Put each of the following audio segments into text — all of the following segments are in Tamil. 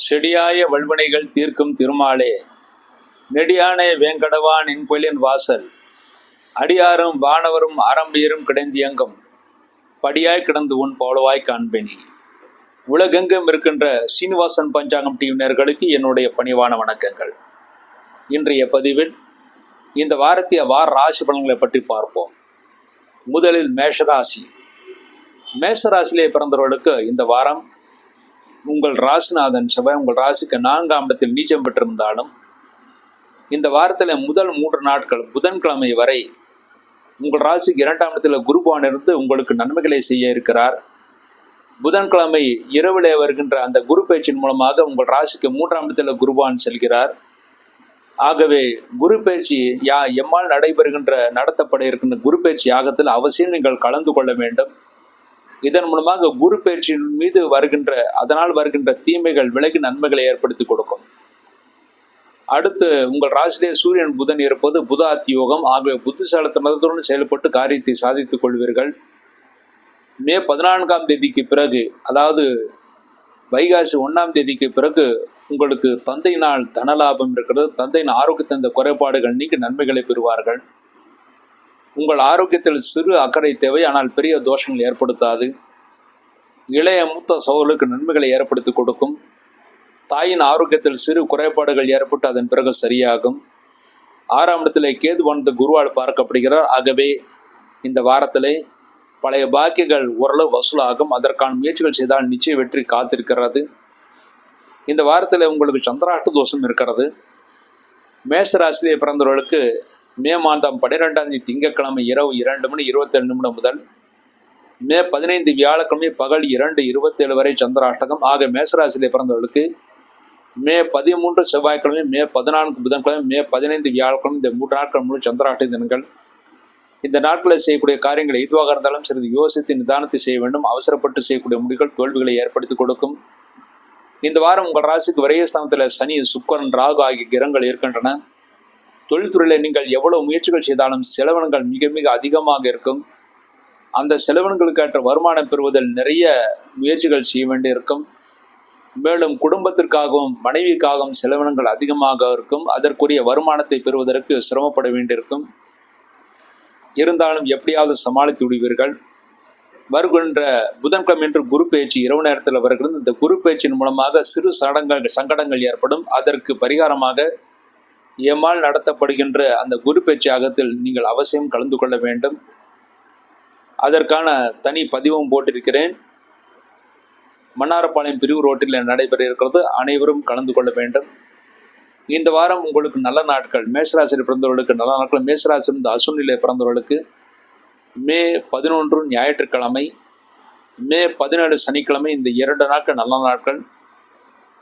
செடியாய வல்வினைகள் தீர்க்கும் திருமாலே, நெடியானே வேங்கடவா நின்கொயிலின் வாசல், அடியாரும் வானவரும் ஆரம்பியரும் கிடந்தியங்கும் படியாய் கிடந்து உன் போலவாய் காண்பேனி. உலகெங்கும் இருக்கின்ற சீனிவாசன் பஞ்சாங்கம் டிவினர்களுக்கு என்னுடைய பணிவான வணக்கங்கள். இன்றைய பதிவில் இந்த வாரத்திய வார ராசி பலன்களை பற்றி பார்ப்போம். முதலில் மேஷராசி. மேஷராசியிலே பிறந்தவர்களுக்கு இந்த வாரம் உங்கள் ராசிநாதன் செவ்வாய் உங்கள் ராசிக்கு 4ஆம் இடத்தில் நீச்சம் பெற்றிருந்தாலும் இந்த வாரத்தில் முதல் 3 நாட்கள் புதன்கிழமை வரை உங்கள் ராசிக்கு 2ஆம் இடத்தில் குருபவான் இருந்து உங்களுக்கு நன்மைகளை செய்ய இருக்கிறார். புதன்கிழமை இரவிலே வருகின்ற அந்த குரு பயிற்சியின் மூலமாக உங்கள் ராசிக்கு 3ஆம் இடத்தில் குருபவான் செல்கிறார். ஆகவே குரு பயிற்சி எம்மால் நடத்தப்பட இருக்கின்ற குரு பயிற்சி யாகத்தில் அவசியம் நீங்கள் கலந்து கொள்ள வேண்டும். இதன் மூலமாக குரு பயிற்சியின் மீது அதனால் வருகின்ற தீமைகள் விலகி நன்மைகளை ஏற்படுத்தி கொடுக்கும். அடுத்து உங்கள் ராசியிலே சூரியன் புதன் இருப்பது புதாத்தி யோகம். ஆகவே புத்திசாலித்தனத்துடன் செயல்பட்டு காரியத்தை சாதித்துக் கொள்வீர்கள். மே 14ஆம் தேதிக்கு பிறகு, அதாவது வைகாசி 1ஆம் தேதிக்கு பிறகு உங்களுக்கு தந்தையினால் தனலாபம் இருக்கிறது. தந்தையின் ஆரோக்கியத்தின் குறைபாடுகள் நீக்கி நன்மைகளை பெறுவார்கள். உங்கள் ஆரோக்கியத்தில் சிறு அக்கறை தேவை, ஆனால் பெரிய தோஷங்கள் ஏற்படுத்தாது. இளைய மூத்த சகோதரர்களுக்கு நன்மைகளை ஏற்படுத்தி கொடுக்கும். தாயின் ஆரோக்கியத்தில் சிறு குறைபாடுகள் ஏற்பட்டு அதன் பிறகு சரியாகும். 6ஆம் இடத்திலே கேதுவானது குருவால் பார்க்கப்படுகிறார். ஆகவே இந்த வாரத்திலே பழைய பாக்கியங்கள் ஓரளவு வசூலாகும். அதற்கான முயற்சிகள் செய்தால் நிச்சய வெற்றி காத்திருக்கிறது. இந்த வாரத்தில் உங்களுக்கு சந்திராஷ்ட தோஷம் இருக்கிறது. மேஷராசியிலே பிறந்தவர்களுக்கு மே மாதம் 12ஆம் தேதி திங்கட்கிழமை இரவு 2:27 முதல் மே 15 வியாழக்கிழமை பகல் 2:27 வரை சந்திராஷ்டகம். ஆக மேஷராசியிலே பிறந்தவர்களுக்கு மே 13 செவ்வாய்க்கிழமை, மே 14 புதன்கிழமை, மே 15 வியாழக்கிழமை, இந்த 3 நாட்கள் முழு சந்திராஷ்ட தினங்கள். இந்த நாட்களில் செய்யக்கூடிய காரியங்கள் எதுவாக இருந்தாலும் சிறிது யோசித்து நிதானத்தை செய்ய வேண்டும். அவசரப்பட்டு செய்யக்கூடிய முடிவுகள் தோல்விகளை ஏற்படுத்தி கொடுக்கும். இந்த வாரம் உங்கள் ராசிக்கு விரயஸ்தானத்தில் சனி, சுக்கிரன், ராகு ஆகிய கிரகங்கள் இருக்கின்றன. தொழில்துறையில் நீங்கள் எவ்வளவு முயற்சிகள் செய்தாலும் செலவினங்கள் மிக மிக அதிகமாக இருக்கும். அந்த செலவினங்களுக்கேற்ற வருமானம் பெறுவதில் நிறைய முயற்சிகள் செய்ய வேண்டியிருக்கும். மேலும் குடும்பத்திற்காகவும் மனைவிக்காகவும் செலவினங்கள் அதிகமாக இருக்கும். அதற்குரிய வருமானத்தை பெறுவதற்கு சிரமப்பட வேண்டியிருக்கும். இருந்தாலும் எப்படியாவது சமாளித்து விடுவீர்கள். வருகின்ற புதன்கிழமை என்று குரு பயிற்சி இரவு நேரத்தில் வருகிறது. இந்த குரு பயிற்சியின் மூலமாக சிறு சங்கடங்கள் ஏற்படும். அதற்கு பரிகாரமாக எம்மால் நடத்தப்படுகின்ற அந்த குரு பயிற்சி யாகத்தில் நீங்கள் அவசியம் கலந்து கொள்ள வேண்டும். அதற்கான தனி பதிவும் போட்டிருக்கிறேன். மன்னாரப்பாளையம் பிரிவு ரோட்டில் நடைபெற இருக்கிறது. அனைவரும் கலந்து கொள்ள வேண்டும். இந்த வாரம் உங்களுக்கு நல்ல நாட்கள். மேஷராசியில் பிறந்தவர்களுக்கு நல்ல நாட்கள். மேஷராசியிலிருந்து அசுனிலே பிறந்தவர்களுக்கு மே 11 ஞாயிற்றுக்கிழமை, மே 17 சனிக்கிழமை, இந்த 2 நாட்கள் நல்ல நாட்கள்.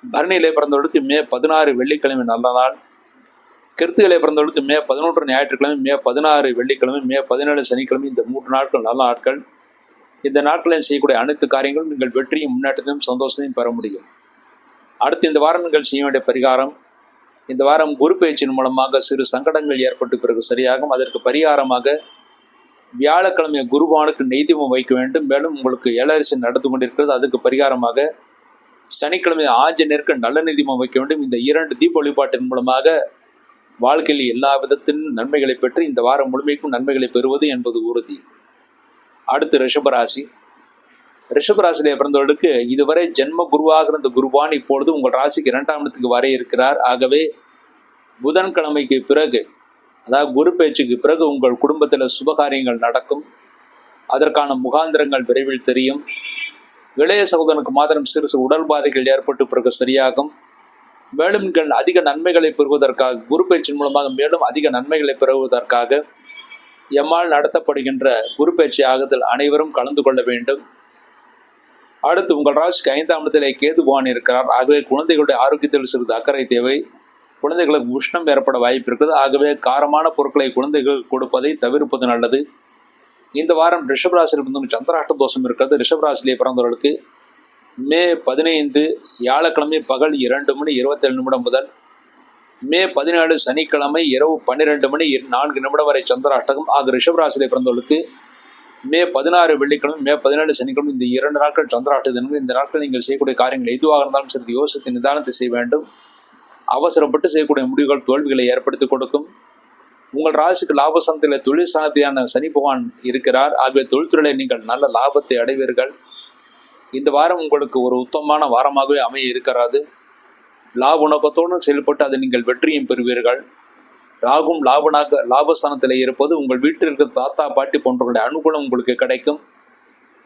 பரணியிலே பிறந்தவர்களுக்கு மே 16 வெள்ளிக்கிழமை நல்ல நாள். கிருத்திகளை பிறந்தவர்களுக்கு மே 11 ஞாயிற்றுக்கிழமை, மே 16 வெள்ளிக்கிழமை, மே 17 சனிக்கிழமை, இந்த 3 நாட்கள் நல்ல நாட்கள். இந்த நாட்களில் செய்யக்கூடிய அனைத்து காரியங்களும் நீங்கள் வெற்றியும் முன்னேற்றத்தையும் சந்தோஷத்தையும் பெற முடியும். அடுத்து இந்த வாரம் நீங்கள் செய்ய வேண்டிய பரிகாரம், இந்த வாரம் குரு பயிற்சியின் மூலமாக சிறு சங்கடங்கள் ஏற்பட்டு பிறகு சரியாகும். அதற்கு பரிகாரமாக வியாழக்கிழமை குருபவானுக்கு நெய்தீபம் வைக்க வேண்டும். மேலும் உங்களுக்கு ஏழரிசி நடந்து கொண்டிருக்கிறது. அதுக்கு பரிகாரமாக சனிக்கிழமை ஆஞ்சநேயருக்கு நல்ல நெய்தீபம் வைக்க வேண்டும். இந்த 2 தீப வழிபாட்டின் மூலமாக வாழ்க்கையில் எல்லா விதத்திலும் நன்மைகளை பெற்று இந்த வாரம் முழுமைக்கும் நன்மைகளை பெறுவது என்பது உறுதி. அடுத்து ரிஷபராசி. ரிஷபராசியிலே பிறந்தவர்களுக்கு இதுவரை ஜென்ம குருவாக இருந்த குருவான் இப்பொழுது உங்கள் ராசிக்கு 2ஆம் இடத்துக்கு வர இருக்கிறார். ஆகவே புதன்கிழமைக்கு பிறகு, அதாவது குரு பயிற்சிக்கு பிறகு உங்கள் குடும்பத்தில் சுபகாரியங்கள் நடக்கும். அதற்கான முகாந்திரங்கள் விரைவில் தெரியும். இளைய சகோதரனுக்கு மாத்திரம் சிறு உடல் பாதைகள் ஏற்பட்டு பிறகு சரியாகும். மேலும் நீங்கள் அதிக நன்மைகளை பெறுவதற்காக குரு பயிற்சியின் மூலமாக மேலும் அதிக நன்மைகளை பெறுவதற்காக எம்மால் நடத்தப்படுகின்ற குரு பயிற்சி யாகத்தில் அனைவரும் கலந்து கொள்ள வேண்டும். அடுத்து உங்கள் ராசிக்கு 5ஆம் இடத்திலே கேதுபவான் இருக்கிறார். ஆகவே குழந்தைகளுடைய ஆரோக்கியத்தில் சிறிது அக்கறை தேவை. குழந்தைகளுக்கு உஷ்ணம் ஏற்பட வாய்ப்பு இருக்குது. ஆகவே காரமான பொருட்களை குழந்தைகள் கொடுப்பதை தவிர்ப்பது நல்லது. இந்த வாரம் ரிஷபராசியில் இருந்து சந்திராஷ்ட தோஷம் இருக்கிறது. ரிஷபராசியிலே பிறந்தவர்களுக்கு மே 15 வியாழக்கிழமை பகல் 2:27 முதல் மே 17 சனிக்கிழமை இரவு 12:04 வரை சந்திராஷ்டகம். ஆக ரிஷபராசியிலே பிறந்தவர்களுக்கு மே 16 வெள்ளிக்கிழமை, மே 17 சனிக்கிழமை, இந்த 2 நாட்கள் சந்திராஷ்ட தினங்கள். இந்த நாட்கள் நீங்கள் செய்யக்கூடிய காரியங்கள் எதுவாக இருந்தாலும் சிறிது யோசித்து நிதானத்தை செய்ய வேண்டும். அவசரப்பட்டு செய்யக்கூடிய முடிவுகள் தோல்விகளை ஏற்படுத்தி கொடுக்கும். உங்கள் ராசிக்கு லாபஸ்தானத்தில் தொழில் ஸ்தானத்திலான சனி பகவான் இருக்கிறார். ஆகவே தொழில்துறையில நீங்கள் நல்ல லாபத்தை அடைவீர்கள். இந்த வாரம் உங்களுக்கு ஒரு உத்தமமான வாரமாகவே அமைய இருக்கிறது. லாப நோக்கத்தோடு செயல்பட்டு அதை நீங்கள் வெற்றியும் பெறுவீர்கள். ராகும் லாபஸ்தானத்தில் இருப்பது உங்கள் வீட்டில் இருக்கிற தாத்தா பாட்டி போன்றவர்களுடைய அனுகூலம் உங்களுக்கு கிடைக்கும்.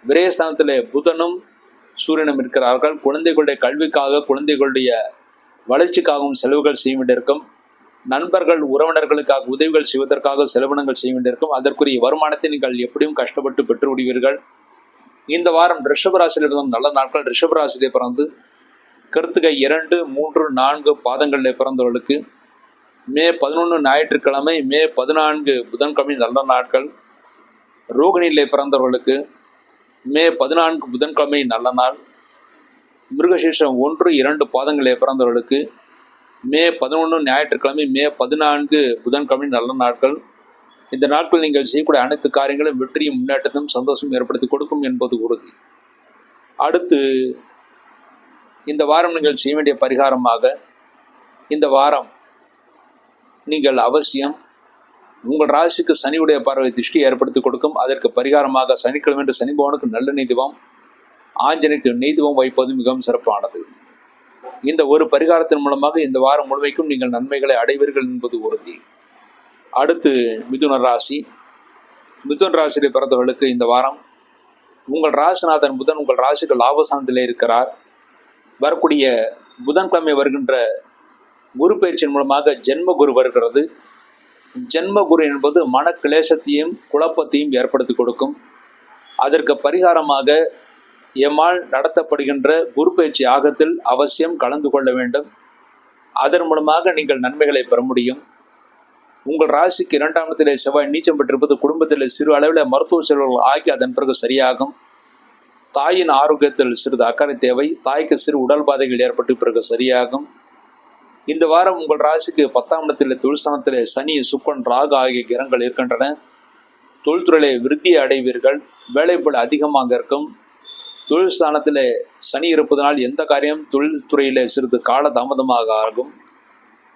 விரயஸ்தானத்தில் புதனும் சூரியனும் இருக்கிறார்கள். குழந்தைகளுடைய கல்விக்காக, குழந்தைகளுடைய வளர்ச்சிக்காகவும் செலவுகள் செய்ய வேண்டியிருக்கும். நண்பர்கள் உறவினர்களுக்காக உதவிகள் செய்வதற்காக செலவினங்கள் செய்ய வேண்டியிருக்கும். அதற்குரிய வருமானத்தை நீங்கள் எப்படியும் கஷ்டப்பட்டு பெற்று விடுவீர்கள். இந்த வாரம் ரிஷபராசியில் இருந்தும் நல்ல நாட்கள். ரிஷபராசியிலே பிறந்து கிருத்திகை 2, 3, 4 பாதங்களில் பிறந்தவர்களுக்கு மே 11 ஞாயிற்றுக்கிழமை, மே 14 புதன்கிழமை நல்ல நாட்கள். ரோகிணியிலே பிறந்தவர்களுக்கு மே 14 புதன்கிழமை நல்ல நாள். மிருகசீஷம் 1, 2 பாதங்களிலே பிறந்தவர்களுக்கு மே 11 ஞாயிற்றுக்கிழமை, மே 14 புதன்கிழமை நல்ல நாட்கள். இந்த நாட்கள் நீங்கள் செய்யக்கூடிய அனைத்து காரியங்களும் வெற்றியும் முன்னேற்றத்தையும் சந்தோஷம் ஏற்படுத்தி கொடுக்கும் என்பது உறுதி. அடுத்து இந்த வாரம் நீங்கள் செய்ய வேண்டிய பரிகாரமாக, இந்த வாரம் நீங்கள் அவசியம் உங்கள் ராசிக்கு சனியுடைய பார்வை திருஷ்டி ஏற்படுத்தி கொடுக்கும். அதற்கு பரிகாரமாக சனிக்கிழமை சனி பகவானுக்கு நல்ல நெய்தீபம், ஆஞ்சநேயருக்கு நெய்தீபம் வைப்பது மிகவும் சிறப்பானது. இந்த ஒரு பரிகாரத்தின் மூலமாக இந்த வாரம் முழுமைக்கும் நீங்கள் நன்மைகளை அடைவீர்கள் என்பது உறுதி. அடுத்து மிதுன ராசி. மிதுன ராசியிலே பிறந்தவர்களுக்கு இந்த வாரம் உங்கள் ராசிநாதன் புதன் உங்கள் ராசிக்கு லாபஸ்தானத்திலே இருக்கிறார். வரக்கூடிய புதன்கிழமை வருகின்ற குரு பயிற்சியின் மூலமாக ஜென்ம குரு வருகிறது. ஜென்ம குரு என்பது மன கிளேசத்தையும் குழப்பத்தையும் ஏற்படுத்தி கொடுக்கும். அதற்கு பரிகாரமாக எம்மால் நடத்தப்படுகின்ற குரு பயிற்சி யாகத்தில் அவசியம் கலந்து கொள்ள வேண்டும். அதன் மூலமாக நீங்கள் நன்மைகளை பெற முடியும். உங்கள் ராசிக்கு 2ஆம் இடத்திலே செவ்வாய் நீச்சம் பெற்றிருப்பது குடும்பத்தில் சிறு அளவில் மருத்துவ செலவுகள் ஆகி அதன் பிறகு சரியாகும். தாயின் ஆரோக்கியத்தில் சிறிது அக்கறை தேவை. தாய்க்கு சிறு உடல் பாதைகள் ஏற்பட்டு பிறகு சரியாகும். இந்த வாரம் உங்கள் ராசிக்கு 10ஆம் இடத்தில் தொழில்ஸ்தானத்தில் சனி, சுக்கிரன், ராகு ஆகிய கிரகங்கள் இருக்கின்றன. தொழில்துறையிலே விருத்தியை அடைவீர்கள். வேலைப்பளு அதிகமாக இருக்கும். தொழில் ஸ்தானத்தில் சனி இருப்பதனால் எந்த காரியம் தொழில்துறையிலே சிறிது காலதாமதமாக ஆகும்.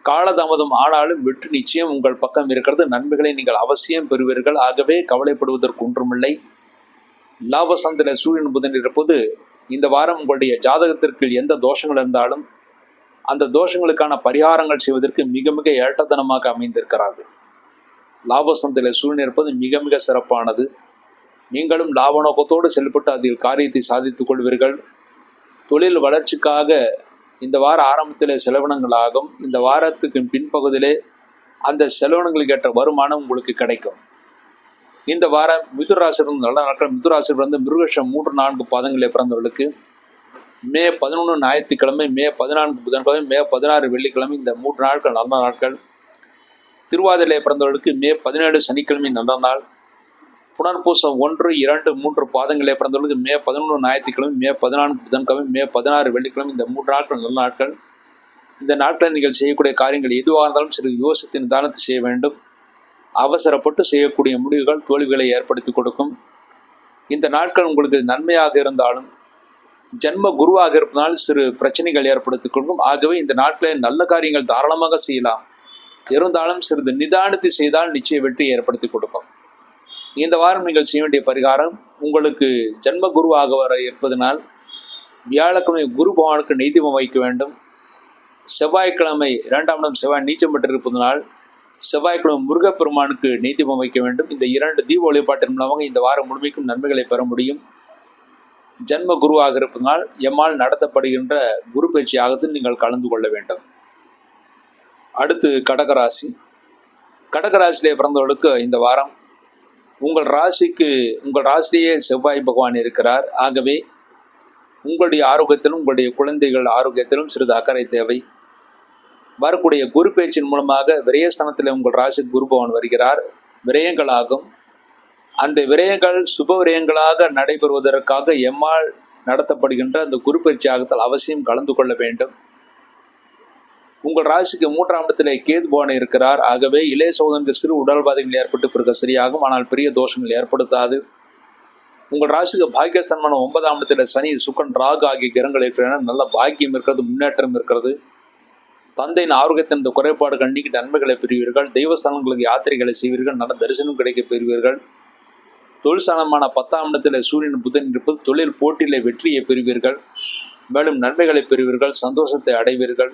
காலதாமதம் ஆனாலும் வெற்றி நிச்சயம் உங்கள் பக்கம் இருக்கிறது. நன்மைகளை நீங்கள் அவசியம் பெறுவீர்கள். ஆகவே கவலைப்படுவதற்கு ஒன்றுமில்லை. லாபஸ்தானத்தில் சூரியன் புதன் இருப்பது இந்த வாரம் உங்களுடைய ஜாதகத்திற்கு எந்த தோஷங்கள் இருந்தாலும் அந்த தோஷங்களுக்கான பரிகாரங்கள் செய்வதற்கு மிக மிக ஏற்றத்தனமாக அமைந்திருக்கிறது. லாபஸ்தானத்தில் சூரியன் இருப்பது மிக மிக சிறப்பானது. நீங்களும் லாப நோக்கத்தோடு செயல்பட்டு அதில் காரியத்தை சாதித்துக் கொள்வீர்கள். தொழில் வளர்ச்சிக்காக இந்த வார ஆரம்பத்திலே செலவினங்களாகும். இந்த வாரத்துக்கு பின்பகுதியிலே அந்த செலவினங்களுக்கு ஏற்ற வருமானம் உங்களுக்கு கிடைக்கும். இந்த வாரம் மிதுராசிலிருந்து நல்ல நாட்கள். மிதுராசிலிருந்து மிருகசம் 3, 4 பாதங்களிலே பிறந்தவர்களுக்கு மே 11 ஞாயிற்றுக்கிழமை, மே 14 புதன்கிழமை, மே 16 வெள்ளிக்கிழமை இந்த 3 நாட்கள் நல்ல நாட்கள். திருவாதிரையிலே பிறந்தவர்களுக்கு மே 17 சனிக்கிழமை நல்ல நாள். புனர்பூசம் 1, 2, 3 பாதங்களிலே பிறந்தவர்களுக்கு மே 11 ஞாயிற்றுக்கிழமை, மே 14 புதன்கிழமை, மே 16 வெள்ளிக்கிழமை இந்த 3 நாட்கள் நல்ல நாட்கள். இந்த நாட்களில் நீங்கள் செய்யக்கூடிய காரியங்கள் எதுவாக இருந்தாலும் சிறிது யோசித்து நிதானத்தை செய்ய வேண்டும். அவசரப்பட்டு செய்யக்கூடிய முடிவுகள் தோல்விகளை ஏற்படுத்தி கொடுக்கும். இந்த நாட்கள் உங்களுக்கு நன்மையாக இருந்தாலும் ஜென்ம குருவாக இருப்பதால் சிறு பிரச்சனைகள் ஏற்படுத்திக் கொள்ளும். ஆகவே இந்த நாட்களில் நல்ல காரியங்கள் தாராளமாக செய்யலாம். இருந்தாலும் சிறிது நிதானத்தை செய்தால் நிச்சய வெற்றி ஏற்படுத்தி கொடுக்கும். இந்த வாரம் நீங்கள் செய்ய வேண்டிய பரிகாரம், உங்களுக்கு ஜென்ம குருவாக வர இருப்பதனால் வியாழக்கிழமை குரு பகவானுக்கு நெய்தீபம் வைக்க வேண்டும். செவ்வாய்க்கிழமை 2ஆம் இடம் செவ்வாய் நீச்சம் பெற்றிருப்பதனால் செவ்வாய்க்கிழமை முருகப்பெருமானுக்கு நெய்தீபம் வைக்க வேண்டும். இந்த 2 தீப வழிபாட்டின் மூலமாக இந்த வாரம் முழுமைக்கும் நன்மைகளை பெற முடியும். ஜென்ம குருவாக இருப்பதனால் எம்மால் நடத்தப்படுகின்ற குரு பயிற்சி யாகத்தில் நீங்கள் கலந்து கொள்ள வேண்டும். அடுத்து கடகராசி. கடகராசியிலே பிறந்தவர்களுக்கு இந்த வாரம் உங்கள் ராசியிலேயே செவ்வாய் பகவான் இருக்கிறார். ஆகவே உங்களுடைய ஆரோக்கியத்திலும் உங்களுடைய குழந்தைகள் ஆரோக்கியத்திலும் சிறிது அக்கறை தேவை. வரக்கூடிய குரு பயிற்சியின் மூலமாக விரயஸ்தானத்தில் உங்கள் ராசிக்கு குரு பகவான் வருகிறார். விரயங்களாகும். அந்த விரயங்கள் சுப விரயங்களாக நடைபெறுவதற்காக எம்மால் நடத்தப்படுகின்ற அந்த குரு பயிற்சி யாகத்தில் அவசியம் கலந்து கொள்ள வேண்டும். உங்கள் ராசிக்கு 3ஆம் இடத்திலே கேது பகவான் இருக்கிறார். ஆகவே இளைய சகோதரனுக்கு சிறு உடல் பாதைகள் ஏற்பட்டு பிறகு சரியாகும். ஆனால் பெரிய தோஷங்கள் ஏற்படுத்தாது. உங்கள் ராசிக்கு பாக்கியஸ்தானமான 9ஆம் இடத்துல சனி, சுக்கரன், ராகு ஆகிய கிரகங்கள் இருக்கிறன. நல்ல பாக்கியம் இருக்கிறது, முன்னேற்றம் இருக்கிறது. தந்தையின் ஆரோக்கியத்தின் இந்த குறைபாடுகள் நீக்கி நன்மைகளை பெறுவீர்கள். தெய்வஸ்தானங்களுக்கு யாத்திரைகளை செய்வீர்கள். நல்ல தரிசனம் கிடைக்க பெறுவீர்கள். தொழில் ஸ்தானமான 10ஆம் இடத்துல சூரியன், புதன் இருப்பது தொழில் போட்டியிலே வெற்றியை பெறுவீர்கள். மேலும் நன்மைகளை பெறுவீர்கள், சந்தோஷத்தை அடைவீர்கள்.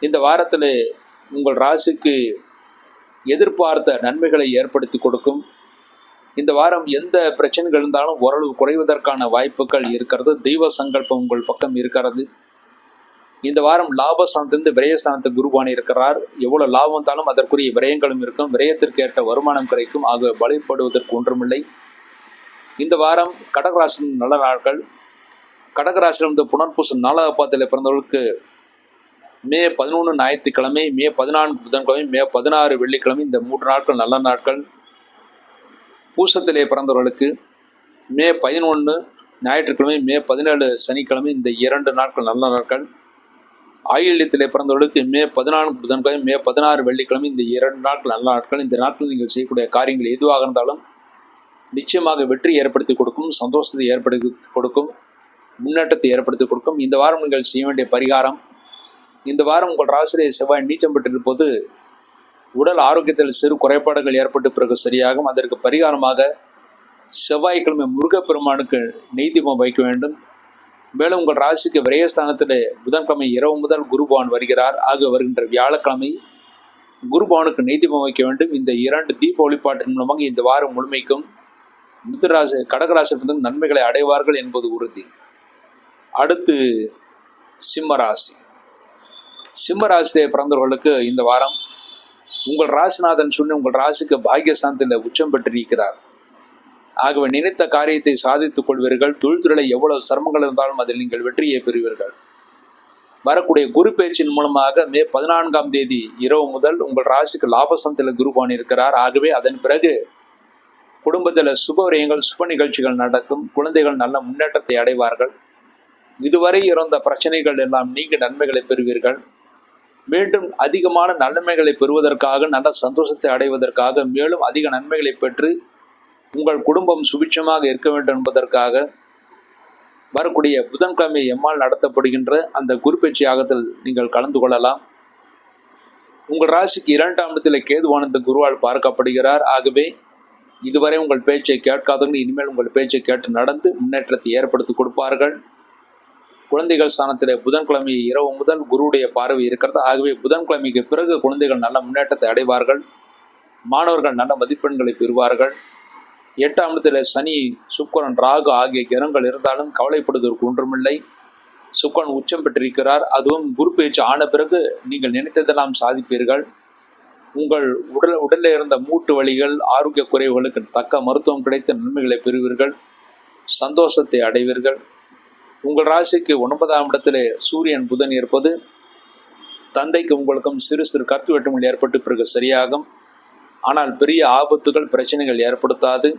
இந்த வாரத்தில் உங்கள் ராசிக்கு எதிர்பார்த்த நன்மைகளை ஏற்படுத்தி கொடுக்கும். இந்த வாரம் எந்த பிரச்சனைகள் இருந்தாலும் ஓரளவு குறைவதற்கான வாய்ப்புகள் இருக்கிறது. தெய்வ சங்கல்பம் உங்கள் பக்கம் இருக்கிறது. இந்த வாரம் லாபஸ்தானத்திலிருந்து விரயஸ்தானத்துக்கு குருவான் இருக்கிறார். எவ்வளவு லாபம் வந்தாலும் அதற்குரிய விரயங்களும் இருக்கும். விரயத்திற்கு ஏற்ற வருமானம் கிடைக்கும். ஆக பலிப்படுவதற்கு ஒன்றுமில்லை. இந்த வாரம் கடகராசி நல்ல நாட்கள். கடகராசியிலிருந்து புனர்பூசம் 4ஆம் பாதத்தில் பிறந்தவர்களுக்கு மே 11 ஞாயிற்றுக்கிழமை, மே 14 புதன்கிழமை, மே 16 வெள்ளிக்கிழமை, இந்த 3 நாட்கள் நல்ல நாட்கள். பூசத்திலே பிறந்தவர்களுக்கு மே 11 ஞாயிற்றுக்கிழமை, மே 17 சனிக்கிழமை, இந்த 2 நாட்கள் நல்ல நாட்கள். ஆயில்யத்திலே பிறந்தவர்களுக்கு மே 14 புதன்கிழமை, மே 16 வெள்ளிக்கிழமை, இந்த 2 நாட்கள் நல்ல நாட்கள். இந்த நாட்கள் நீங்கள் செய்யக்கூடிய காரியங்கள் எதுவாக இருந்தாலும் நிச்சயமாக வெற்றி ஏற்படுத்தி கொடுக்கும், சந்தோஷத்தை ஏற்படுத்தி கொடுக்கும், முன்னேற்றத்தை ஏற்படுத்தி கொடுக்கும். இந்த வாரம் நீங்கள் செய்ய வேண்டிய பரிகாரம், இந்த வாரம் உங்கள் ராசியிலே செவ்வாய் நீச்சம் பெற்றிருப்பது உடல் ஆரோக்கியத்தில் சிறு குறைபாடுகள் ஏற்பட்டு பிறகு சரியாகும். அதற்கு பரிகாரமாக செவ்வாய்க்கிழமை முருகப்பெருமானுக்கு நெய் தீபம் வைக்க வேண்டும். மேலும் உங்கள் ராசிக்கு விரயஸ்தானத்தில் புதன்கிழமை இரவு முதல் குருபவான் வருகிறார். ஆக வருகின்ற வியாழக்கிழமை குருபவானுக்கு நெய் தீபம் வைக்க வேண்டும். இந்த 2 தீப வழிபாட்டின் மூலமாக இந்த வாரம் முழுமைக்கும் மிதுராசி கடகராசி நன்மைகளை அடைவார்கள் என்பது உறுதி. அடுத்து சிம்மராசி. சிம்மராசியிலே பிறந்தவர்களுக்கு இந்த வாரம் உங்கள் ராசிநாதன் சொல்லி உங்கள் ராசிக்கு பாக்கியஸ்தானத்தில் உச்சம் பெற்றிருக்கிறார். ஆகவே நினைத்த காரியத்தை சாதித்துக் கொள்வீர்கள். தொழில்துறையில் எவ்வளவு சிரமங்கள் இருந்தாலும் அதில் நீங்கள் வெற்றியை பெறுவீர்கள். வரக்கூடிய குரு பயிற்சியின் மூலமாக மே 14ஆம் தேதி இரவு முதல் உங்கள் ராசிக்கு லாபஸ்தானத்தில் குருவான் இருக்கிறார். ஆகவே அதன் பிறகு குடும்பத்தில் சுபவிரயங்கள், சுப நிகழ்ச்சிகள் நடக்கும். குழந்தைகள் நல்ல முன்னேற்றத்தை அடைவார்கள். இதுவரை இருந்த பிரச்சனைகள் எல்லாம் நீங்கி நன்மைகளை பெறுவீர்கள். மீண்டும் அதிகமான நன்மைகளை பெறுவதற்காக, நல்ல சந்தோஷத்தை அடைவதற்காக, மேலும் அதிக நன்மைகளை பெற்று உங்கள் குடும்பம் சுபிட்சமாக இருக்க வேண்டும் என்பதற்காக வரக்கூடிய புதன்கிழமை எம்மால் நடத்தப்படுகின்ற அந்த குரு பயிற்சி யாகத்தில் நீங்கள் கலந்து கொள்ளலாம். உங்கள் ராசிக்கு 2ஆம் இடத்தில் கேதுவானந்த குருவால் பார்க்கப்படுகிறார். ஆகவே இதுவரை உங்கள் பேச்சை கேட்காதவர்கள் இனிமேல் உங்கள் பேச்சை கேட்டு நடந்து முன்னேற்றத்தை ஏற்படுத்தி கொடுப்பார்கள். குழந்தைகள் ஸ்தானத்தில் புதன்கிழமை இரவு முதல் குருவுடைய பார்வை இருக்கிறது. ஆகவே புதன்கிழமைக்கு பிறகு குழந்தைகள் நல்ல முன்னேற்றத்தை அடைவார்கள். மாணவர்கள் நல்ல மதிப்பெண்களை பெறுவார்கள். 8ஆம் இடத்தில் சனி, சுக்கிரன், ராகு ஆகிய கிரகங்கள் இருந்தாலும் கவலைப்படுவதற்கு ஒன்றுமில்லை. சுக்கிரன் உச்சம் பெற்றிருக்கிறார். அதுவும் குரு பயிற்சி ஆன பிறகு நீங்கள் நினைத்ததெல்லாம் சாதிப்பீர்கள். உங்கள் உடலில் இருந்த மூட்டு வலிகள், ஆரோக்கிய குறைவுகளுக்கு தக்க மருத்துவம் கிடைத்த நன்மைகளை பெறுவீர்கள். சந்தோஷத்தை அடைவீர்கள். உங்கள் ராசிக்கு 9ஆம் இடத்திலே சூரியன், புதன் இருப்பது தந்தைக்கு உங்களுக்கும் சிறு சிறு கருத்து வேற்றுமைகள் ஏற்பட்டு பிறகு சரியாகும். ஆனால் பெரிய ஆபத்துகள், பிரச்சனைகள் ஏற்படுத்தாது.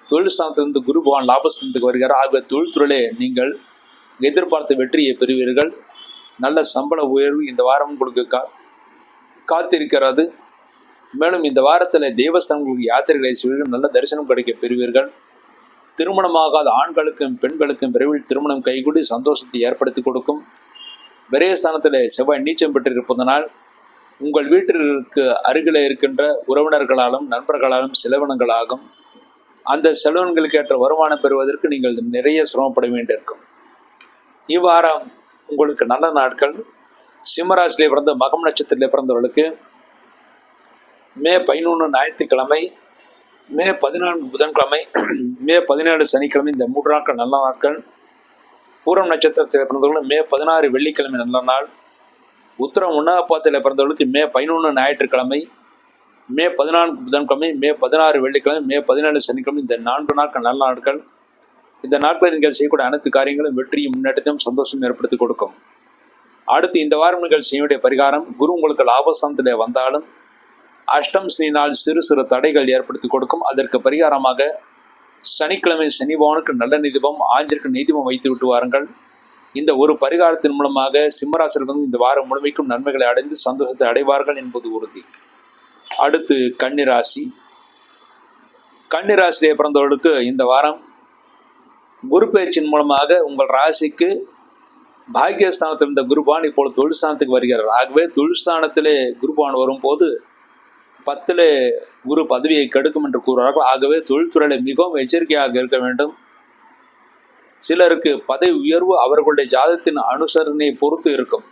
தொழில் ஸ்தானத்திலிருந்து குரு பகவான் லாபஸ்தானத்துக்கு வருகிறார். ஆக தொழில்துறையிலே நீங்கள் எதிர்பார்த்த வெற்றியை பெறுவீர்கள். நல்ல சம்பள உயர்வு இந்த வாரம் உங்களுக்கு காத்திருக்கிறது. மேலும் இந்த வாரத்தில் தேவஸ்தானங்களுக்கு யாத்திரைகளை செய்வீர்கள். நல்ல தரிசனம் கிடைக்க பெறுவீர்கள். திருமணமாகாத ஆண்களுக்கும் பெண்களுக்கும் விரைவில் திருமணம் கைகூடி சந்தோஷத்தை ஏற்படுத்தி கொடுக்கும். விரயஸ்தானத்தில் செவ்வாய் நீச்சம் பெற்றிருப்பதனால் உங்கள் வீட்டிற்கு அருகில் இருக்கின்ற உறவினர்களாலும் நண்பர்களாலும் செலவினங்களாகும். அந்த செலவினங்களுக்கு ஏற்ற வருமானம் பெறுவதற்கு நீங்கள் நிறைய சிரமப்பட வேண்டியிருக்கும். இவ்வாரம் உங்களுக்கு நல்ல நாட்கள். சிம்மராசிலே பிறந்த மகம் நட்சத்திரத்திலே பிறந்தவர்களுக்கு மே 11 ஞாயிற்றுக்கிழமை, மே 14 புதன்கிழமை, மே 17 சனிக்கிழமை, இந்த 3 நாட்கள் நல்ல நாட்கள். பூரம் நட்சத்திரத்தில் பிறந்தவர்களுக்கு மே 16 வெள்ளிக்கிழமை நல்ல நாள். உத்திரம் 1ஆம் பாதத்தில் பிறந்தவர்களுக்கு மே 11 ஞாயிற்றுக்கிழமை, மே 14 புதன்கிழமை, மே 16 வெள்ளிக்கிழமை, மே 17 சனிக்கிழமை, இந்த 4 நாட்கள் நல்ல நாட்கள். இந்த நாட்களில் நீங்கள் செய்யக்கூடிய அனைத்து காரியங்களும் வெற்றியும் முன்னேற்றத்தையும் சந்தோஷம் ஏற்படுத்தி கொடுக்கும். அடுத்து இந்த வாரம் நீங்கள் செய்ய வேண்டிய பரிகாரம், குரு உங்களுக்கு லாபஸ்தானத்திலே வந்தாலும் அஷ்டம் சனியினால் சிறு சிறு தடைகள் ஏற்படுத்தி கொடுக்கும். அதற்கு பரிகாரமாக சனிக்கிழமை சனி பகவானுக்கு நல்ல தீபம், ஆஞ்சருக்கு நெய் தீபம் வைத்து விட்டு வாருங்கள். இந்த ஒரு பரிகாரத்தின் மூலமாக சிம்மராசியிலிருந்து இந்த வாரம் முழுமைக்கும் நன்மைகளை அடைந்து சந்தோஷத்தை அடைவார்கள் என்பது உறுதி. அடுத்து கன்னிராசி. கன்னிராசியிலே பிறந்தவர்களுக்கு இந்த வாரம் குரு பயிற்சியின் மூலமாக உங்கள் ராசிக்கு பாக்கியஸ்தானத்தில் இருந்த குருபான் இப்பொழுது தொழில் ஸ்தானத்துக்கு வருகிறார். ஆகவே தொழில் ஸ்தானத்திலே குருபான் வரும்போது 10லே குரு பதவியை கெடுக்கும் என்று கூறுவார்கள். ஆகவே தொழில்துறையில மிகவும் எச்சரிக்கையாக இருக்க வேண்டும். சிலருக்கு பதவி உயர்வு அவர்களுடைய ஜாதகத்தின் அனுசரணையை பொறுத்து இருக்கும்.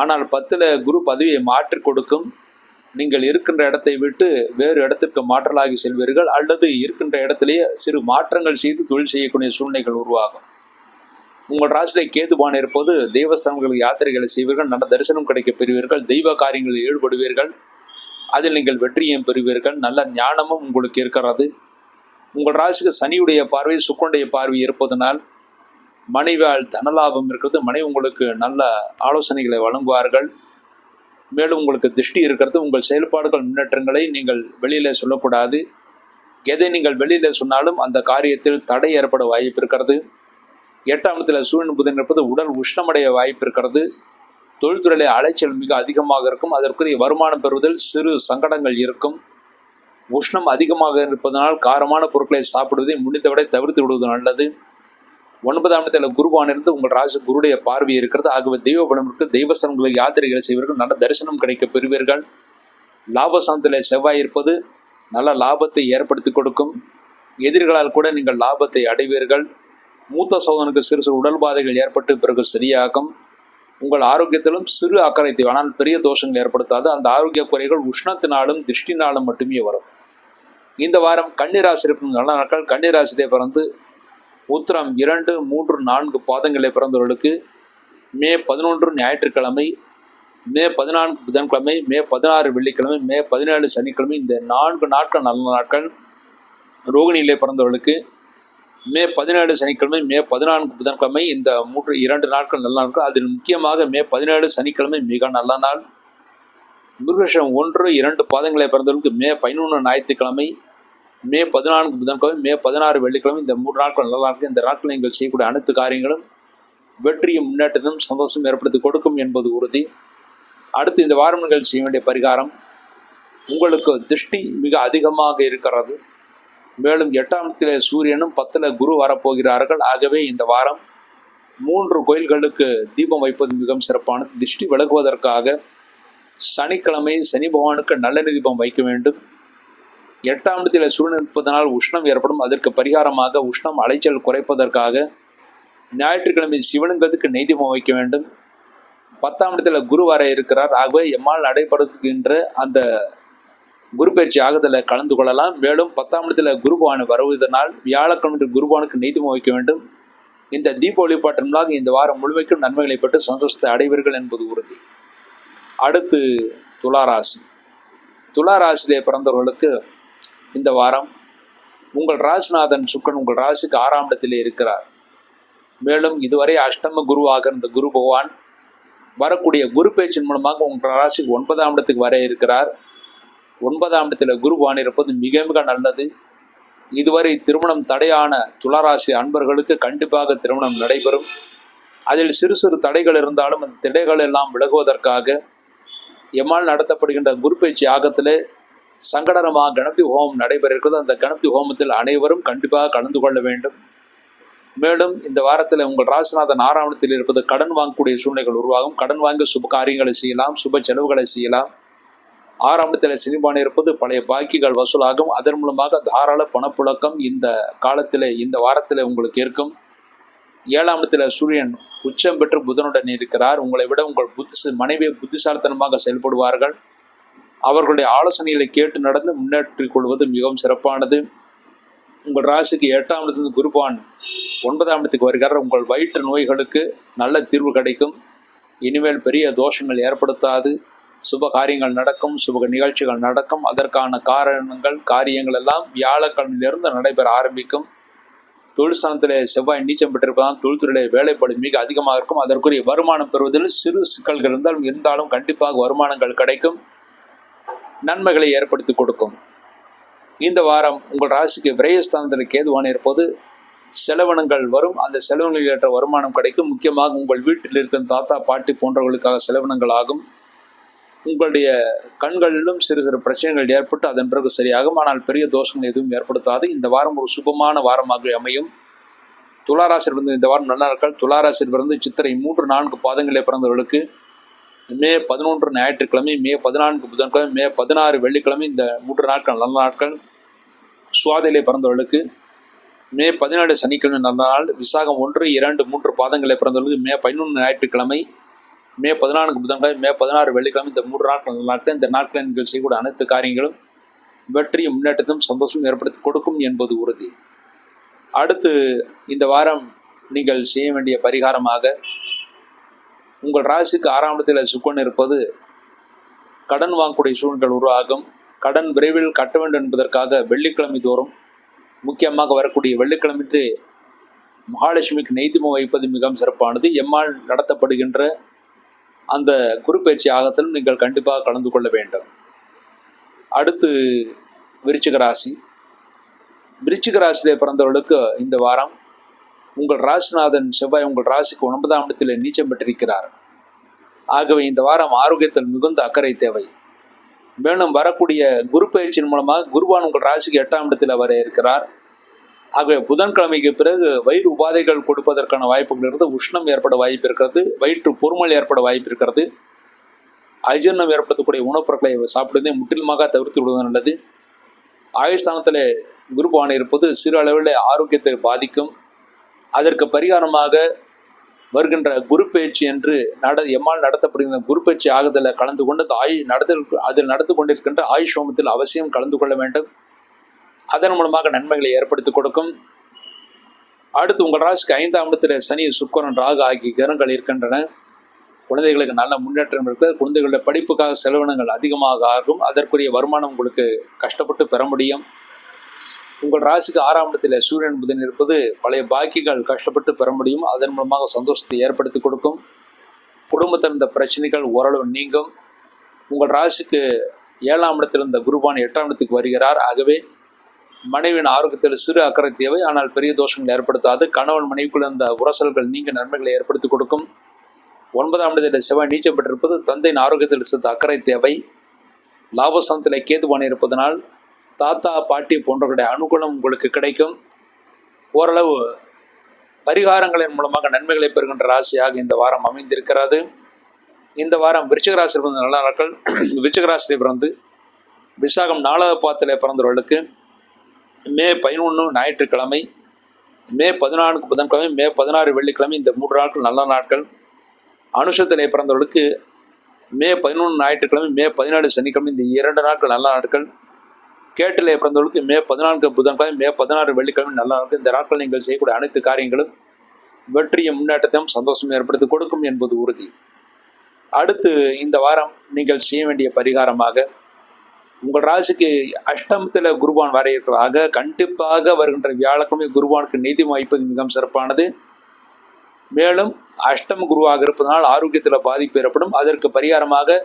ஆனால் 10ல குரு பதவியை மாற்றி கொடுக்கும். நீங்கள் இருக்கின்ற இடத்தை விட்டு வேறு இடத்திற்கு மாற்றலாகி செல்வீர்கள், அல்லது இருக்கின்ற இடத்திலேயே சிறு மாற்றங்கள் செய்து தொழில் செய்யக்கூடிய சூழ்நிலைகள் உருவாகும். உங்கள் ராசியிலே கேதுபான் இருப்பது தெய்வஸ்தானங்களுக்கு யாத்திரைகளை செய்வீர்கள், நல்ல தரிசனம் கிடைக்க பெறுவீர்கள், தெய்வ காரியங்களில் ஈடுபடுவீர்கள், அதில் நீங்கள் வெற்றியும் பெறுவீர்கள், நல்ல ஞானமும் உங்களுக்கு இருக்கிறது. உங்கள் ராசிக்கு சனியுடைய பார்வை சுக்கிரனுடைய பார்வை இருப்பதனால் மனைவியால் தனலாபம் இருக்கிறது. மனைவி உங்களுக்கு நல்ல ஆலோசனைகளை வழங்குவார்கள். மேலும் உங்களுக்கு திருஷ்டி இருக்கிறது. உங்கள் செயல்பாடுகள் முன்னேற்றங்களை நீங்கள் வெளியில சொல்லக்கூடாது. எதை நீங்கள் வெளியில சொன்னாலும் அந்த காரியத்தில் தடை ஏற்பட வாய்ப்பு இருக்கிறது. 8ஆம் இடத்துல சூரியன் புதன் இருப்பது உடல் உஷ்ணமடைய வாய்ப்பு இருக்கிறது. தொழில்துறையிலே அலைச்சல் மிக அதிகமாக இருக்கும். அதற்குரிய வருமானம் பெறுவதில் சிறு சங்கடங்கள் இருக்கும். உஷ்ணம் அதிகமாக இருப்பதனால் காரமான பொருட்களை சாப்பிடுவதை முடிந்தவரை தவிர்த்து விடுவது நல்லது. 9ஆம் இடத்துல குருவான் இருந்து உங்கள் ராசி குருடைய பார்வை இருக்கிறது. ஆகவே தெய்வ பலம் இருக்கு. தெய்வஸ்தலங்களுக்கு யாத்திரைகளை செய்வீர்கள், நல்ல தரிசனம் கிடைக்க பெறுவீர்கள். லாபஸ்தானத்திலே செவ்வாய் இருப்பது நல்ல லாபத்தை ஏற்படுத்தி கொடுக்கும். எதிரிகளால் கூட நீங்கள் லாபத்தை அடைவீர்கள். மூத்த சோதனுக்கு சிறு சிறு உடல் பாதைகள் ஏற்பட்டு பிறகு சரியாகும். உங்கள் ஆரோக்கியத்திலும் சிறு அக்கறை தேவை, ஆனால் பெரிய தோஷங்கள் ஏற்படுத்தாது. அந்த ஆரோக்கிய குறைகள் உஷ்ணத்தினாலும் திருஷ்டினாலும் மட்டுமே வரும். இந்த வாரம் கன்னிராசி இருப்பது நல்ல நாட்கள். கன்னிராசியிலே பிறந்து உத்திரம் 2, 3, 4 பாதங்களை பிறந்தவர்களுக்கு மே 11 ஞாயிற்றுக்கிழமை, மே 14 புதன்கிழமை, மே 16 வெள்ளிக்கிழமை, மே 17 சனிக்கிழமை, இந்த 4 நாட்கள் நல்ல நாட்கள். ரோகிணியிலே பிறந்தவர்களுக்கு மே 17 சனிக்கிழமை, மே 14 புதன்கிழமை, இந்த 2 நாட்கள் நல்ல நாட்கள். அதில் முக்கியமாக மே 17 சனிக்கிழமை மிக நல்ல நாள். மிருகஷம் 1, 2 பாதங்களை பிறந்தவர்களுக்கு மே 11 ஞாயிற்றுக்கிழமை, மே 14 புதன்கிழமை, மே 16 வெள்ளிக்கிழமை, இந்த 3 நாட்கள் நல்லா இருக்கு. இந்த நாட்கள் நீங்கள் செய்யக்கூடிய அனைத்து காரியங்களும் வெற்றியும் முன்னேற்றத்தையும் சந்தோஷம் ஏற்படுத்தி கொடுக்கும் என்பது உறுதி. அடுத்து இந்த வாரம் நீங்கள் செய்ய வேண்டிய பரிகாரம், உங்களுக்கு திருஷ்டி மிக அதிகமாக இருக்கிறது. மேலும் 8ஆம் இடத்திலே சூரியனும் 10ல குரு வரப்போகிறார்கள். ஆகவே இந்த வாரம் 3 கோயில்களுக்கு தீபம் வைப்பது மிகவும் சிறப்பானது. திருஷ்டி விலகுவதற்காக சனிக்கிழமை சனி பகவானுக்கு நல்லெண்ணெய் தீபம் வைக்க வேண்டும். 8ஆம் இடத்திலே சூரியன் இருப்பதனால் உஷ்ணம் ஏற்படும். அதற்கு பரிகாரமாக உஷ்ணம் அலைச்சல் குறைப்பதற்காக ஞாயிற்றுக்கிழமை சிவலிங்கத்துக்கு நெய் தீபம் வைக்க வேண்டும். 10ஆம் இடத்துல குரு வர இருக்கிறார். ஆகவே எம்மால் நடைபெறுகின்ற அந்த குரு பயிற்சி ஆகுதலில் கலந்து கொள்ளலாம். மேலும் 10ஆம் இடத்துல குருபவான் வருவதனால் வியாழக்கிழமை குருபவானுக்கு நெய் தீபம் வைக்க வேண்டும். இந்த தீப வழிபாட்டின் மூலமாக இந்த வாரம் முழுமைக்கும் நன்மைகளை பெற்று சந்தோஷத்தை அடைவீர்கள் என்பது உறுதி. அடுத்து துளாராசி. துளாராசியிலே பிறந்தவர்களுக்கு இந்த வாரம் உங்கள் ராசிநாதன் சுக்கரன் உங்கள் ராசிக்கு 6ஆம் இடத்திலே இருக்கிறார். மேலும் இதுவரை அஷ்டம குருவாக இருந்த குரு பகவான் வரக்கூடிய குரு பயிற்சியின் மூலமாக உங்கள் ராசிக்கு 9ஆம் இடத்துக்கு வர இருக்கிறார். 9ஆம் இடத்துல குருவான் இருப்பது மிக மிக நல்லது. இதுவரை திருமணம் தடையான துளாராசி அன்பர்களுக்கு கண்டிப்பாக திருமணம் நடைபெறும். அதில் சிறு சிறு தடைகள் இருந்தாலும் அந்த தடைகள் எல்லாம் விலகுவதற்காக எம்மால் நடத்தப்படுகின்ற குரு பயிற்சி யாகத்திலே சங்கடனமாக கணபதி ஹோமம் நடைபெற இருக்கிறது. அந்த கணபதி ஹோமத்தில் அனைவரும் கண்டிப்பாக கலந்து கொள்ள வேண்டும். மேலும் இந்த வாரத்தில் உங்கள் ராசிநாதன் 6ஆம் இடத்தில் இருப்பது கடன் வாங்கக்கூடிய சூழ்நிலைகள் உருவாகும். கடன் வாங்கி சுப காரியங்களை செய்யலாம், சுப செலவுகளை செய்யலாம். 6ஆம் இடத்தில் சினிபான் இருப்பது பழைய பாக்கிகள் வசூலாகும். அதன் மூலமாக தாராள பணப்புழக்கம் இந்த காலத்தில் இந்த வாரத்தில் உங்களுக்கு இருக்கும். 7ஆம் இடத்துல சூரியன் உச்சம் பெற்று புதனுடன் இருக்கிறார். உங்களை விட உங்கள் மனைவி புத்திசாலித்தனமாக செயல்படுவார்கள். அவர்களுடைய ஆலோசனைகளை கேட்டு நடந்து முன்னேற்றிக் கொள்வது மிகவும் சிறப்பானது. உங்கள் ராசிக்கு 8ஆம் இடத்திலிருந்து குருபான் 9ஆம் இடத்துக்கு வருகிறார். உங்கள் வயிற்று நோய்களுக்கு நல்ல தீர்வு கிடைக்கும். இனிமேல் பெரிய தோஷங்கள் ஏற்படுத்தாது. சுப காரியங்கள் நடக்கும், சுப நிகழ்ச்சிகள் நடக்கும். அதற்கான காரியங்கள் எல்லாம் வியாழக்கிழமையிலிருந்து நடைபெற ஆரம்பிக்கும். தொழிற்ஸ்தானத்திலே செவ்வாய் நீச்சம் பெற்றிருப்பதால் தொழில்துறையிலே வேலைப்பாடு மிக அதிகமாக இருக்கும். அதற்குரிய வருமானம் பெறுவதில் சிறு சிக்கல்கள் இருந்தாலும் கண்டிப்பாக வருமானங்கள் கிடைக்கும், நன்மைகளை ஏற்படுத்தி கொடுக்கும். இந்த வாரம் உங்கள் ராசிக்கு விரயஸ்தானத்தில் கேதுவான இருப்பது செலவினங்கள் வரும். அந்த செலவினங்கள் ஏற்ற வருமானம் கிடைக்கும். முக்கியமாக உங்கள் வீட்டில் இருக்கும் தாத்தா பாட்டி போன்றவர்களுக்காக செலவினங்கள் ஆகும். உங்களுடைய கண்களிலும் சிறு சிறு பிரச்சனைகள் ஏற்பட்டு அதன் பிறகு சரியாகும். ஆனால் பெரிய தோஷங்கள் எதுவும் ஏற்படுத்தாது. இந்த வாரம் ஒரு சுபமான வாரமாக அமையும். துளாராசியில் பிறந்த இந்த வாரம் நல்ல நாட்கள். துளாராசியில் பிறந்து சித்திரை 3, 4 பாதங்களிலே பிறந்தவர்களுக்கு மே 11 ஞாயிற்றுக்கிழமை, மே 14 புதன்கிழமை, மே 16 வெள்ளிக்கிழமை இந்த 3 நாட்கள் நல்ல நாட்கள். சுவாதியிலே பிறந்தவர்களுக்கு மே 17 சனிக்கிழமை நல்ல நாள். விசாகம் 1, 2, 3 பாதங்களிலே பிறந்தவர்களுக்கு மே 11 ஞாயிற்றுக்கிழமை, மே 14 புதன்கிழமை, மே 16 வெள்ளிக்கிழமை இந்த 3 நாட்கள் நல்ல நாட்கள். இந்த நாட்களில் நீங்கள் செய்யக்கூடிய அனைத்து காரியங்களும் வெற்றியும் முன்னேற்றத்தையும் சந்தோஷம் ஏற்படுத்தி கொடுக்கும் என்பது உறுதி. அடுத்து இந்த வாரம் நீங்கள் செய்ய வேண்டிய பரிகாரமாக, உங்கள் ராசிக்கு 6ஆம் இடத்தில் சுக்கிரன் இருப்பது கடன் வாங்கக்கூடிய சூழ்நிலைகள் உருவாகும். கடன் விரைவில் கட்ட வேண்டும் என்பதற்காக வெள்ளிக்கிழமை தோறும், முக்கியமாக வரக்கூடிய வெள்ளிக்கிழமைக்கு மகாலட்சுமிக்கு நெய்தீபம் வைப்பது மிகவும் சிறப்பானது. எம்மால் நடத்தப்படுகின்ற அந்த குரு பயிற்சி யாகத்திலும் நீங்கள் கண்டிப்பாக கலந்து கொள்ள வேண்டும். அடுத்து விருச்சிக ராசி. விருச்சிக ராசியிலே பிறந்தவர்களுக்கு இந்த வாரம் உங்கள் ராசிநாதன் செவ்வாய் உங்கள் ராசிக்கு 9ஆம் இடத்தில் நீச்சம் பெற்றிருக்கிறார். ஆகவே இந்த வாரம் ஆரோக்கியத்தில் மிகுந்த அக்கறை தேவை. மேலும் வரக்கூடிய குரு பயிற்சியின் மூலமாக குருவான் உங்கள் ராசிக்கு 8ஆம் இடத்தில் வர இருக்கிறார். ஆகவே புதன்கிழமைக்கு பிறகு வயிறு உபாதைகள் கொடுப்பதற்கான வாய்ப்புகள் இருக்கிறது. உஷ்ணம் ஏற்பட வாய்ப்பு இருக்கிறது. வயிற்று பொறுமல் ஏற்பட வாய்ப்பு இருக்கிறது. அஜீரணம் ஏற்படுத்தக்கூடிய உணவுப் பொருட்களை சாப்பிடுவதை முற்றிலுமாக தவிர்த்து விடுவது நல்லது. ஆயுஸ்தானத்தில் குருபான் இருப்பது சிறு அளவில் ஆரோக்கியத்தை பாதிக்கும். அதற்கு பரிகாரமாக வருகின்ற குரு பயிற்சி என்று எம்மால் நடத்தப்படுகின்ற குரு பயிற்சி ஆகுதல கலந்து கொண்டு அதில் நடந்து கொண்டிருக்கின்ற ஆயுஷ் ஹோமத்தில் அவசியம் கலந்து கொள்ள வேண்டும். அதன் மூலமாக நன்மைகளை ஏற்படுத்தி கொடுக்கும். அடுத்து உங்கள் ராசிக்கு 5ஆம் இடத்தில் சனி, சுக்கிரன், ராகு ஆகிய கிரகங்கள் இருக்கின்றன. குழந்தைகளுக்கு நல்ல முன்னேற்றம் இருக்கிறது. குழந்தைகளுடைய படிப்புக்காக செலவினங்கள் அதிகமாக ஆகும். அதற்குரிய வருமானம் உங்களுக்கு கஷ்டப்பட்டு பெற முடியும். உங்கள் ராசிக்கு 6ஆம் இடத்தில் சூரியன், புதன் இருப்பது பழைய பாக்கிகள் கஷ்டப்பட்டு பெற முடியும். அதன் மூலமாக சந்தோஷத்தை ஏற்படுத்தி கொடுக்கும். குடும்பத்தில் இருந்த பிரச்சனைகள் ஓரளவு நீங்கும். உங்கள் ராசிக்கு 7ஆம் இடத்தில் இருந்த குருபான் 8ஆம் இடத்துக்கு வருகிறார். ஆகவே மனைவியின் ஆரோக்கியத்தில் சிறு அக்கறை தேவை, ஆனால் பெரிய தோஷங்கள் ஏற்படுத்தாது. கணவன் மனைவிக்குள்ள இருந்த உரசல்கள் நீங்க நன்மைகளை ஏற்படுத்தி கொடுக்கும். 9ஆம் இடத்தில் செவ்வாய் நீச்சம் பெற்றிருப்பது தந்தையின் ஆரோக்கியத்தில் சிறிது அக்கறை தேவை. லாபஸ்தானத்தில் கேதுபான் இருப்பதனால் தாத்தா, பாட்டி போன்றவர்களுடைய அனுகூலம் உங்களுக்கு கிடைக்கும். ஓரளவு பரிகாரங்களின் மூலமாக நன்மைகளை பெறுகின்ற ராசியாக இந்த வாரம் அமைந்திருக்கிறது. இந்த வாரம் விருச்சிக ராசியில் பிறந்த நல்ல நாட்கள். விருச்சிக ராசியில் பிறந்து விசாகம் 4வது பாதத்திலே பிறந்தவர்களுக்கு மே 11 ஞாயிற்றுக்கிழமை, மே 14 புதன்கிழமை, மே 16 வெள்ளிக்கிழமை இந்த 3 நாட்கள் நல்ல நாட்கள். அனுஷத்திலே பிறந்தவர்களுக்கு மே 11 ஞாயிற்றுக்கிழமை, மே 17 சனிக்கிழமை இந்த 2 நாட்கள் நல்ல நாட்கள். கேட்டிலே பிறந்தவர்களுக்கு மே 14 புதன்கிழமை, மே 16 வெள்ளிக்கிழமை நல்ல நாட்கள். இந்த நாட்கள் நீங்கள் செய்யக்கூடிய அனைத்து காரியங்களும் வெற்றியும் முன்னேற்றத்தையும் சந்தோஷம் ஏற்படுத்தி கொடுக்கும் என்பது உறுதி. அடுத்து இந்த வாரம் நீங்கள் செய்ய வேண்டிய பரிகாரமாக, உங்கள் ராசிக்கு அஷ்டமத்தில் குருபான் வர இருக்கிறாக கண்டிப்பாக வருகின்ற வியாழக்கிழமை குருபானுக்கு நீதி வைப்பது மிகவும் சிறப்பானது. மேலும் அஷ்டம குருவாக இருப்பதனால் ஆரோக்கியத்தில் பாதிப்பு ஏற்படும். அதற்கு பரிகாரமாக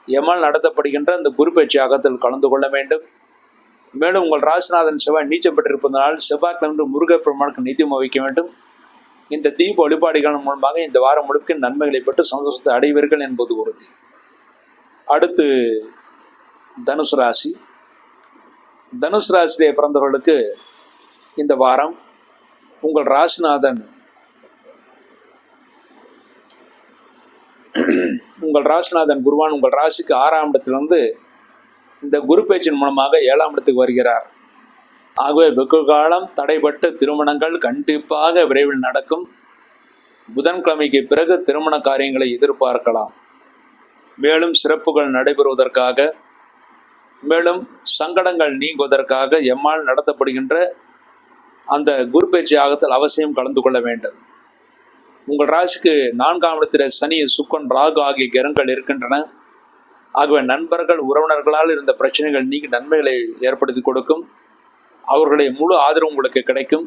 எம்மால் நடத்தப்படுகின்ற அந்த குரு பயிற்சி யாகத்தில் கலந்து கொள்ள வேண்டும். மேலும் உங்கள் ராசிநாதன் செவ்வாய் நீச்சம் பெற்றிருப்பதனால் செவ்வாய்க்கிழமை முருகப்பெருமானுக்கு நித்தியம் வைக்க வேண்டும். இந்த தீப வழிபாடுகளின் மூலமாக இந்த வாரம் முழுக்க நன்மைகளை பெற்று சந்தோஷத்தை அடைவீர்கள் என்பது உறுதி. அடுத்து தனுசு ராசி. தனுசு ராசியிலே பிறந்தவர்களுக்கு இந்த வாரம் உங்கள் ராசிநாதன் குருவான் உங்கள் ராசிக்கு 6ஆம் இடத்திலிருந்து இந்த குரு பயிற்சியின் மூலமாக 7ஆம் இடத்துக்கு வருகிறார். ஆகவே வெகு காலம் தடைபட்டு திருமணங்கள் கண்டிப்பாக விரைவில் நடக்கும். புதன்கிழமைக்கு பிறகு திருமண காரியங்களை எதிர்பார்க்கலாம். மேலும் சிறப்புகள் நடைபெறுவதற்காக, மேலும் சங்கடங்கள் நீங்குவதற்காக எம்மால் நடத்தப்படுகின்ற அந்த குரு பயிற்சி யாகத்தில் அவசியம் கலந்து கொள்ள வேண்டும். உங்கள் ராசிக்கு 4ஆம் இடத்தில் சனி, சுக்கிரன், ராகு ஆகிய கிரகங்கள் இருக்கின்றன. ஆகவே நண்பர்கள், உறவினர்களால் இருந்த பிரச்சனைகள் நீங்கி நன்மைகளை ஏற்படுத்தி கொடுக்கும். அவர்களுடைய முழு ஆதரவு உங்களுக்கு கிடைக்கும்.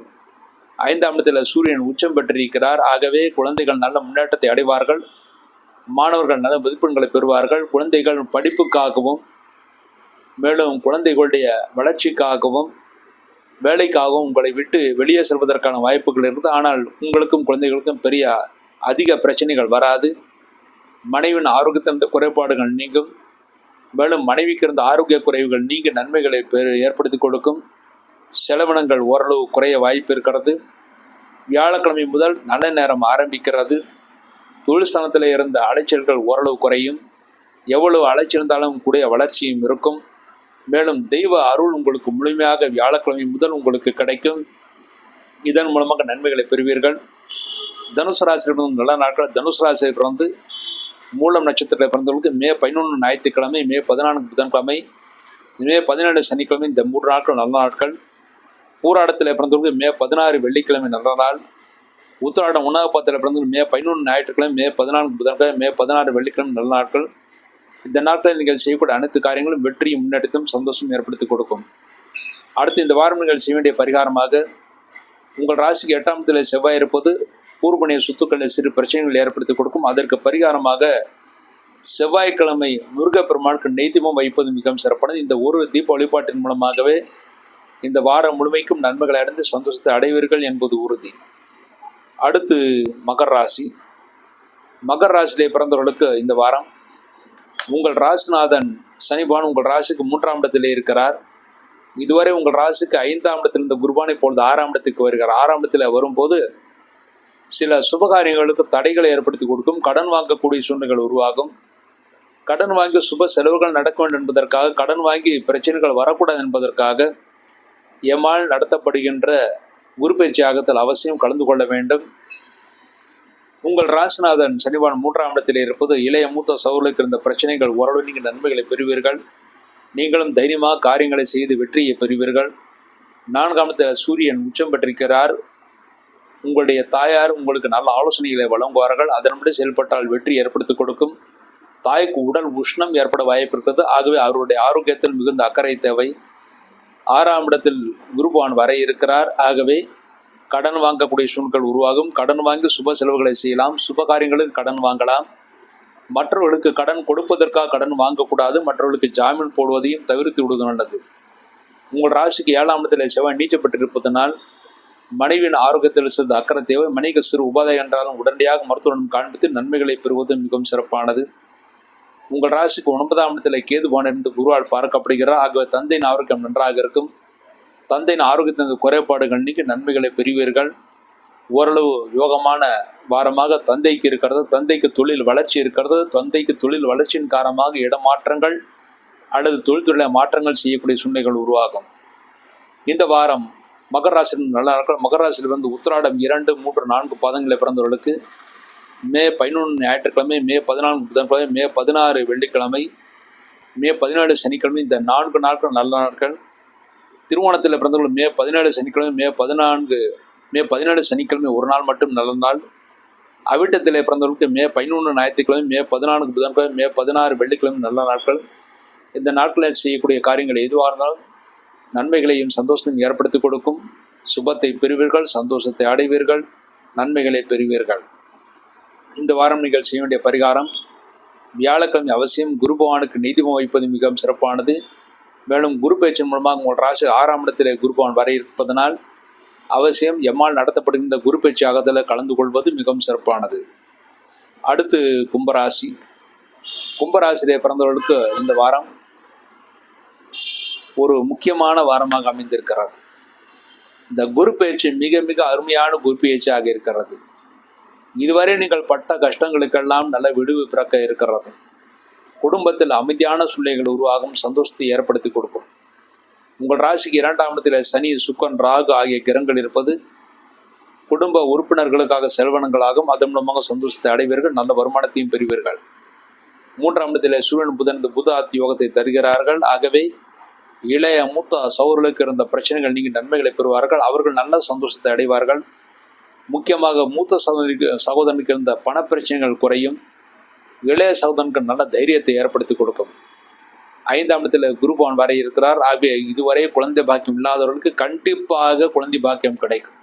5ஆம் இடத்தில் சூரியன் உச்சம் பெற்றிருக்கிறார். ஆகவே குழந்தைகள் நல்ல முன்னேற்றத்தை அடைவார்கள். மாணவர்கள் நல்ல மதிப்பெண்களை பெறுவார்கள். குழந்தைகள் படிப்புக்காகவும், மேலும் குழந்தைகளுடைய வளர்ச்சிக்காகவும், வேலைக்காகவும் உங்களை விட்டு வெளியே செல்வதற்கான வாய்ப்புகள் இருக்குது. ஆனால் உங்களுக்கும் குழந்தைகளுக்கும் பெரிய அதிக பிரச்சனைகள் வராது. மனைவியின் ஆரோக்கியத்திலிருந்த குறைபாடுகள் நீங்கும். மேலும் மனைவிக்கு இருந்த ஆரோக்கிய குறைவுகள் நீங்கி நன்மைகளை ஏற்படுத்தி கொடுக்கும். செலவினங்கள் ஓரளவு குறைய வாய்ப்பு இருக்கிறது. வியாழக்கிழமை முதல் நல்ல நேரம் ஆரம்பிக்கிறது. தொழில் ஸ்தானத்தில் இருந்த அலைச்சல்கள் ஓரளவு குறையும். எவ்வளவு அலைச்சிருந்தாலும் கூடிய வளர்ச்சியும் இருக்கும். மேலும் தெய்வ அருள் உங்களுக்கு முழுமையாக வியாழக்கிழமை முதல் உங்களுக்கு கிடைக்கும். இதன் மூலமாக நன்மைகளை பெறுவீர்கள். தனுசு ராசியில் பிறந்த நல்ல நாட்கள். தனுசு ராசியில் பிறந்து மூலம் நட்சத்திரத்தில் பிறந்தவர்களுக்கு மே 11 ஞாயிற்றுக்கிழமை, மே 14 புதன்கிழமை, மே 17 சனிக்கிழமை, இந்த 3 நாட்கள் நல்ல நாட்கள். பூராடத்தில் பிறந்தவர்களுக்கு மே 16 வெள்ளிக்கிழமை நல்ல நாள். உத்திராடம் 1வது பாதத்தில் பிறந்தவர்கள் மே 11 ஞாயிற்றுக்கிழமை, மே 14 புதன்கிழமை, மே 16 வெள்ளிக்கிழமை நல்ல நாட்கள். இந்த நாட்களில் நீங்கள் செய்யக்கூடிய அனைத்து காரியங்களும் வெற்றியும் முன்னெடுத்தும் சந்தோஷம் ஏற்படுத்தி கொடுக்கும். அடுத்து இந்த வாரம் நீங்கள் செய்ய வேண்டிய பரிகாரமாக, உங்கள் ராசிக்கு 8ஆம் இடத்தில் செவ்வாய் இருப்பது பூர்வணிய சொத்துக்களில் சிறு பிரச்சனைகள் ஏற்படுத்தி கொடுக்கும். அதற்கு பரிகாரமாக செவ்வாய்க்கிழமை முருகப்பெருமானுக்கு நெய் தீபம் வைப்பது மிகவும் சிறப்பானது. இந்த ஒரு தீப வழிபாட்டின் மூலமாகவே இந்த வாரம் முழுமைக்கும் நன்மைகளை அடைந்து சந்தோஷத்தை அடைவீர்கள் என்பது உறுதி. அடுத்து மகர ராசி. மகர ராசியிலே பிறந்தவர்களுக்கு இந்த வாரம் உங்கள் ராசிநாதன் சனிபான் உங்கள் ராசிக்கு 3ஆம் இடத்திலே இருக்கிறார். இதுவரை உங்கள் ராசிக்கு 5ஆம் இடத்தில் இருந்த குருபான் இப்பொழுது 6ஆம் இடத்துக்கு வருகிறார். 6ஆம் இடத்தில் வரும்போது சில சுபகாரியங்களுக்கு தடைகளை ஏற்படுத்தி கொடுக்கும். கடன் வாங்கக்கூடிய சூழ்நிலைகள் உருவாகும். கடன் வாங்கி சுப செலவுகள் நடக்க வேண்டும் என்பதற்காக, கடன் வாங்கி பிரச்சனைகள் வரக்கூடாது என்பதற்காக எம்மால் நடத்தப்படுகின்ற குரு பயிற்சி யாகத்தில் அவசியம் கலந்து கொள்ள வேண்டும். உங்கள் ராசிநாதன் சனிபான் 3ஆம் இடத்தில் இருப்பது இளைய மூத்த சகோதரர்களுக்கு இருந்த பிரச்சனைகள் ஓரளவு நீங்கள் நன்மைகளை பெறுவீர்கள். நீங்களும் தைரியமாக காரியங்களை செய்து வெற்றியை பெறுவீர்கள். 4ஆம் இடத்தில் சூரியன் உச்சம் பெற்றிருக்கிறார். உங்களுடைய தாயார் உங்களுக்கு நல்ல ஆலோசனைகளை வழங்குவார்கள். அதன்படி செயல்பட்டால் வெற்றி ஏற்படுத்தி கொடுக்கும். தாய்க்கு உடல் உஷ்ணம் ஏற்பட வாய்ப்பு இருக்கிறது. ஆகவே அவருடைய ஆரோக்கியத்தில் மிகுந்த அக்கறை தேவை. 6ஆம் இடத்தில் குருபவான் வர இருக்கிறார். ஆகவே கடன் வாங்கக்கூடிய சூழ்நிலைகள் உருவாகும். கடன் வாங்கி சுப செலவுகளை செய்யலாம். சுப காரியங்களுக்கு கடன் வாங்கலாம். மற்றவர்களுக்கு கடன் கொடுப்பதற்காக கடன் வாங்கக்கூடாது. மற்றவர்களுக்கு ஜாமீன் போடுவதையும் தவிர்த்து விடுவது நல்லது. உங்கள் ராசிக்கு 7ஆம் இடத்தில் செவ்வாய் நீச்சப்பட்டிருப்பதனால் மனைவியின் ஆரோக்கியத்தில் சிறிது அக்கறை தேவை. மனைவிக்கு சிறு உபாதை என்றாலும் உடனடியாக மருத்துவரிடம் காண்பித்து நன்மைகளை பெறுவது மிகவும் சிறப்பானது. உங்கள் ராசிக்கு 9ஆம் இடத்தில் கேதுபான் இருந்து குருவால் பார்க்கப்படுகிறார். ஆகவே தந்தையின் ஆரோக்கியம் நன்றாக இருக்கும். தந்தையின் ஆரோக்கியத்தின் குறைபாடுகள் நீக்கி நன்மைகளை பெறுவீர்கள். ஓரளவு யோகமான வாரமாக தந்தைக்கு இருக்கிறது. தந்தைக்கு தொழில் வளர்ச்சி இருக்கிறது. தந்தைக்கு தொழில் வளர்ச்சியின் காரணமாக இடமாற்றங்கள் அல்லது தொழில்துறை மாற்றங்கள் செய்யக்கூடிய சூழ்நிலைகள் உருவாகும். இந்த வாரம் மகர ராசியில் நல்ல நாட்கள். மகர ராசியில் வந்து உத்திராடம் 2, 3, 4 பாதங்களை பிறந்தவர்களுக்கு மே 11 ஞாயிற்றுக்கிழமை, மே 14 புதன்கிழமை, மே 16 வெள்ளிக்கிழமை, மே 17 சனிக்கிழமை, இந்த 4 நாட்கள் நல்ல நாட்கள். திருவோணத்தில் பிறந்தவர்கள் மே 17 சனிக்கிழமை, மே 17 சனிக்கிழமை ஒரு நாள் மட்டும் நல்ல நாள். அவிட்டத்திலே பிறந்தவர்களுக்கு மே 11 ஞாயிற்றுக்கிழமை, மே 14 புதன்கிழமை, மே 16 வெள்ளிக்கிழமை நல்ல நாட்கள். இந்த நாட்களில் செய்யக்கூடிய காரியங்கள் எதுவாக இருந்தாலும் நன்மைகளையும் சந்தோஷத்தையும் ஏற்படுத்தி கொடுக்கும். சுபத்தை பெறுவீர்கள். சந்தோஷத்தை அடைவீர்கள். நன்மைகளை பெறுவீர்கள். இந்த வாரம் நீங்கள் செய்ய வேண்டிய பரிகாரம், வியாழக்கிழமை அவசியம் குரு பகவானுக்கு நெய் தீபம் வைப்பது மிகவும் சிறப்பானது. மேலும் குரு பயிற்சியின் மூலமாக உங்கள் ராசி 6ஆம் இடத்திலே குரு பகவான் வர இருப்பதனால் அவசியம் எம்மால் நடத்தப்படுகின்ற குரு பயிற்சி யாகத்தில் கலந்து கொள்வது மிகவும் சிறப்பானது. அடுத்து கும்பராசி. கும்பராசியிலே பிறந்தவர்களுக்கு இந்த வாரம் ஒரு முக்கியமான வாரமாக அமைந்திருக்கிறது. இந்த குரு பயிற்சி மிக மிக அருமையான குரு பயிற்சியாக இருக்கிறது. இதுவரை நீங்கள் பட்ட கஷ்டங்களுக்கெல்லாம் நல்ல விடுவு பிறக்க இருக்கிறது. குடும்பத்தில் அமைதியான சூழ்நிலைகள் உருவாகும். சந்தோஷத்தை ஏற்படுத்தி கொடுக்கும். உங்கள் ராசிக்கு 2ஆம் இடத்தில் சனி, சுக்கரன், ராகு ஆகிய கிரகங்கள் இருப்பது குடும்ப உறுப்பினர்களுக்காக செல்வனங்களாகும். அதன் மூலமாக சந்தோஷத்தை அடைவீர்கள். நல்ல வருமானத்தையும் பெறுவீர்கள். 3ஆம் இடத்தில் சூரியன், புதன் புத ஆத்தி யோகத்தை தருகிறார்கள். ஆகவே இளைய மூத்த சகோதரர்களுக்கு இருந்த பிரச்சனைகள் நீங்கி நன்மைகளை பெறுவார்கள். அவர்கள் நல்ல சந்தோஷத்தை அடைவார்கள். முக்கியமாக மூத்த சகோதரனுக்கு இருந்த பண பிரச்சனைகள் குறையும். இளைய சகோதரனுக்கு நல்ல தைரியத்தை ஏற்படுத்தி கொடுக்கும். 5ஆம் இடத்தில் குருபவான் வரை இருக்கிறார். ஆகவே இதுவரை குழந்தை பாக்கியம் இல்லாதவர்களுக்கு கண்டிப்பாக குழந்தை பாக்கியம் கிடைக்கும்.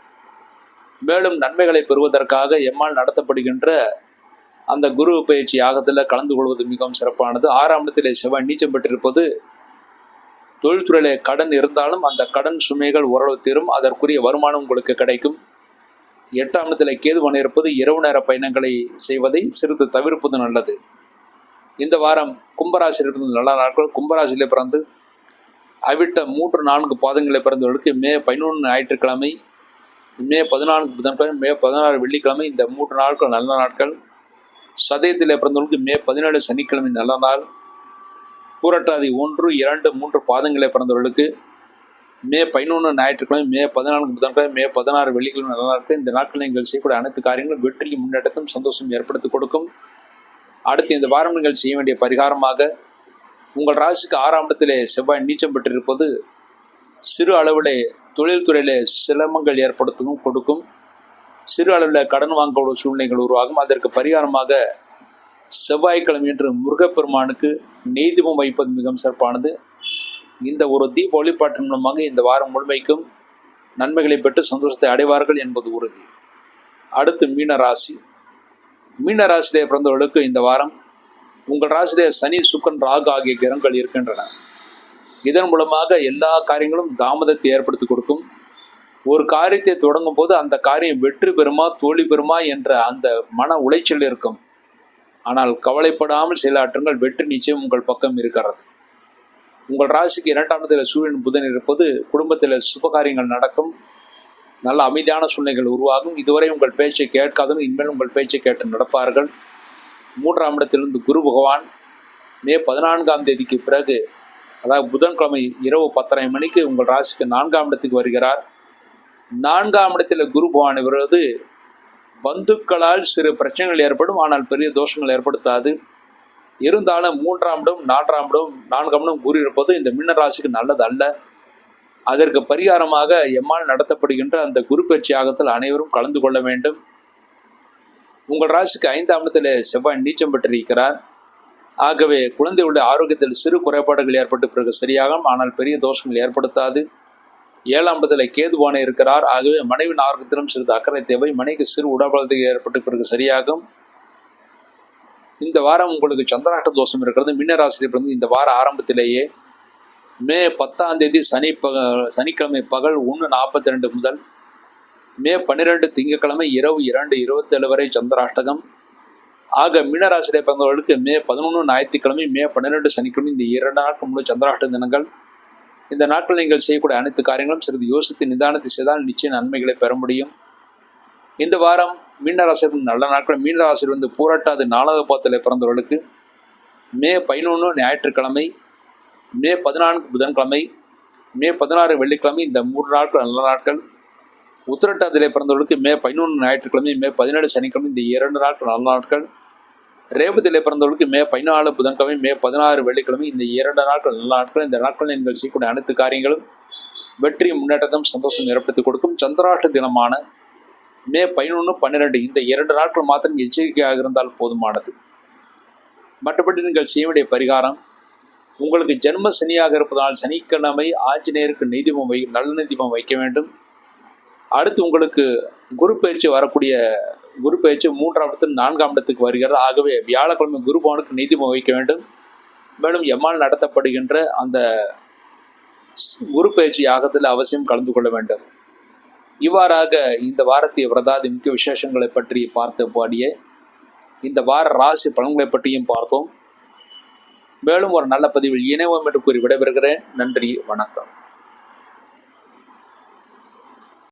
மேலும் நன்மைகளை பெறுவதற்காக எம்மால் நடத்தப்படுகின்ற அந்த குரு பயிற்சி யாகத்தில் கலந்து கொள்வது மிகவும் சிறப்பானது. 6ஆம் இடத்தில் செவ்வாய் நீச்சம் பெற்றிருப்பது தொழில்துறையில கடன் இருந்தாலும் அந்த கடன் சுமைகள் ஓரளவு தீரும். அதற்குரிய வருமானம் உங்களுக்கு கிடைக்கும். 8ஆம் இடத்தில் கேதுவான் இருப்பது இரவு நேர பயணங்களை செய்வதை சிறிது தவிர்ப்பது நல்லது. இந்த வாரம் கும்பராசியில் இருந்து நல்ல நாட்கள். கும்பராசியிலே பிறந்து அவிட்ட 3, 4 பாதங்களை பிறந்தவர்களுக்கு மே 11 ஞாயிற்றுக்கிழமை, மே 14 புதன்கிழமை, மே 16 வெள்ளிக்கிழமை, இந்த 3 நாட்கள் நல்ல நாட்கள். சதயத்தில் பிறந்தவர்களுக்கு மே 17 சனிக்கிழமை நல்ல நாள். பூரட்டாதி 1, 2, 3 பாதங்களை பிறந்தவர்களுக்கு மே 11 ஞாயிற்றுக்கிழமை, மே 14 புதன்கிழமை, மே 16 வெள்ளிக்கிழமை நல்ல நாட்கள். இந்த நாட்களில் நீங்கள் செய்யக்கூடிய அனைத்து காரியங்களும் வெற்றியும் முன்னேற்றத்தும் சந்தோஷம் ஏற்படுத்தி கொடுக்கும். அடுத்து இந்த வாரம் நீங்கள் செய்ய வேண்டிய பரிகாரமாக, உங்கள் ராசிக்கு 6ஆம் இடத்திலே செவ்வாய் நீச்சம் பெற்றிருப்பது சிறு அளவிலே தொழில்துறையிலே சிரமங்கள் ஏற்படுத்தவும் கொடுக்கும். சிறு அளவில் கடன் வாங்கக்கூடிய சூழ்நிலைகள் உருவாகும். அதற்கு பரிகாரமாக செவ்வாய்க்கிழமை என்று முருகப்பெருமானுக்கு நெய் தீபம் வைப்பது மிகவும் சிறப்பானது. இந்த ஒரு தீப வழிபாட்டின் மூலமாக இந்த வாரம் முழுமைக்கும் நன்மைகளை பெற்று சந்தோஷத்தை அடைவார்கள் என்பது உறுதி. அடுத்து மீனராசி. மீனராசியிலே பிறந்தவர்களுக்கு இந்த வாரம் உங்கள் ராசியிலே சனி, சுக்கிரன், ராகு ஆகிய கிரகங்கள் இருக்கின்றன. இதன் மூலமாக எல்லா காரியங்களும் தாமதத்தை ஏற்படுத்தி கொடுக்கும். ஒரு காரியத்தை தொடங்கும் போது அந்த காரியம் வெற்றி பெறுமா தோல்வி பெறுமா என்ற அந்த மன உளைச்சல் இருக்கும். ஆனால் கவலைப்படாமல் செயலாற்றுங்கள், வெற்றி நிச்சயம் உங்கள் பக்கம் இருக்கிறது. உங்கள் ராசிக்கு 2ஆம் இடத்தில் சூரியன், புதன் இருப்பது குடும்பத்தில் சுபகாரியங்கள் நடக்கும். நல்ல அமைதியான சூழ்நிலைகள் உருவாகும். இதுவரை உங்கள் பேச்சை கேட்காதவங்க இனிமேல் உங்கள் பேச்சை கேட்டு நடப்பார்கள். 3ஆம் இடத்திலிருந்து குரு பகவான் மே 14ஆம் தேதிக்கு பிறகு, அதாவது புதன்கிழமை இரவு 10:30 மணிக்கு உங்கள் ராசிக்கு 4ஆம் இடத்துக்கு வருகிறார். 4ஆம் இடத்தில் குரு பகவான் வருவது பந்துக்களால் சிறு பிரச்சனைகள் ஏற்படும், ஆனால் பெரிய தோஷங்கள் ஏற்படுத்தாது. இருந்தாலும் 3ஆம் இடம், 4ஆம் இடம், 4ஆம் இடம் குரு இருப்பது இந்த மீன ராசிக்கு நல்லது அல்ல. அதற்கு பரிகாரமாக எம்மால் நடத்தப்படுகின்ற அந்த குரு பயிற்சி யாகத்தில் அனைவரும் கலந்து கொள்ள வேண்டும். உங்கள் ராசிக்கு 5ஆம் இடத்தில் செவ்வாய் நீச்சம் பெற்றிருக்கிறார். ஆகவே குழந்தைகளுடைய ஆரோக்கியத்தில் சிறு குறைபாடுகள் ஏற்பட்டு பிறகு சரியாகும், ஆனால் பெரிய தோஷங்கள் ஏற்படுத்தாது. 7ஆம் இடத்துல கேதுவான இருக்கிறார். ஆகவே மனைவின் ஆரோக்கியத்திலும் சிறிது அக்கறை தேவை. மனைவிக்கு சிறு உடல்பலத்தை ஏற்பட்டு பிறகு சரியாகும். இந்த வாரம் உங்களுக்கு சந்திராஷ்ட தோஷம் இருக்கிறது. மீனராசியை பிறந்து இந்த வார ஆரம்பத்திலேயே மே 10ஆம் தேதி சனிக்கிழமை பகல் 1:42 முதல் மே 12 திங்கட்கிழமை இரவு 2:27 வரை சந்திராஷ்டகம். ஆக மீனராசியை பிறந்தவர்களுக்கு மே 11 ஞாயிற்றுக்கிழமை, மே 12 சனிக்கிழமை, இந்த 2 நாட்கள் முழு சந்திராஷ்ட தினங்கள். இந்த நாட்கள் நீங்கள் செய்யக்கூடிய அனைத்து காரியங்களும் சிறிது யோசித்து நிதானத்தை செய்தால் நிச்சயம் நன்மைகளை பெற முடியும். இந்த வாரம் மீனராசியில் நல்ல நாட்கள். மீனராசியில் வந்து பூரட்டாதி 4வது பாதத்தில் பிறந்தவர்களுக்கு மே 11 ஞாயிற்றுக்கிழமை, மே 14 புதன்கிழமை, மே 16 வெள்ளிக்கிழமை, இந்த 3 நாட்கள் நல்ல நாட்கள். உத்திரட்டாதியிலே பிறந்தவர்களுக்கு மே 11 ஞாயிற்றுக்கிழமை, மே 17 சனிக்கிழமை, இந்த 2 நாட்கள் நல்ல நாட்கள். ரேவதியிலே பிறந்தவர்களுக்கு மே 14 புதன்கிழமை, மே 16 வெள்ளிக்கிழமை, இந்த 2 நாட்கள் நல்ல நாட்கள். இந்த நாட்களில் நீங்கள் செய்யக்கூடிய அனைத்து காரியங்களும் வெற்றி முன்னேற்றத்தும் சந்தோஷம் ஏற்படுத்தி கொடுக்கும். சந்திராஷ்ட தினமான மே 11, 12 இந்த 2 நாட்கள் மாத்திரம் எச்சரிக்கையாக இருந்தால் போதுமானது. மற்றபடி நீங்கள் செய்ய வேண்டிய பரிகாரம், உங்களுக்கு ஜென்ம சனியாக இருப்பதால் சனிக்கிழமை ஆஞ்சநேயருக்கு நெய்தீபம் நல்லெண்ணெய் தீபம் வைக்க வேண்டும். அடுத்து உங்களுக்கு குரு பயிற்சி வரக்கூடிய குரு பயிற்சி 3ஆம் இடத்தில் 4ஆம் இடத்துக்கு வருகிறது. ஆகவே வியாழக்கிழமை குரு பகவானுக்கு நெய்தீபம் வைக்க வேண்டும். மேலும் எம்மால் நடத்தப்படுகின்ற அந்த குரு பயிற்சி யாகத்தில் அவசியம் கலந்து கொள்ள வேண்டும். இவ்வாறாக இந்த வாரத்திய விரதாதி முக்கிய விசேஷங்களை பற்றி பார்த்தபடியே இந்த வார ராசி பலன்களை பற்றியும் பார்த்தோம். மேலும் ஒரு நல்ல பதிவில் இணைவோம் என்று கூறி விடைபெறுகிறேன். நன்றி, வணக்கம்.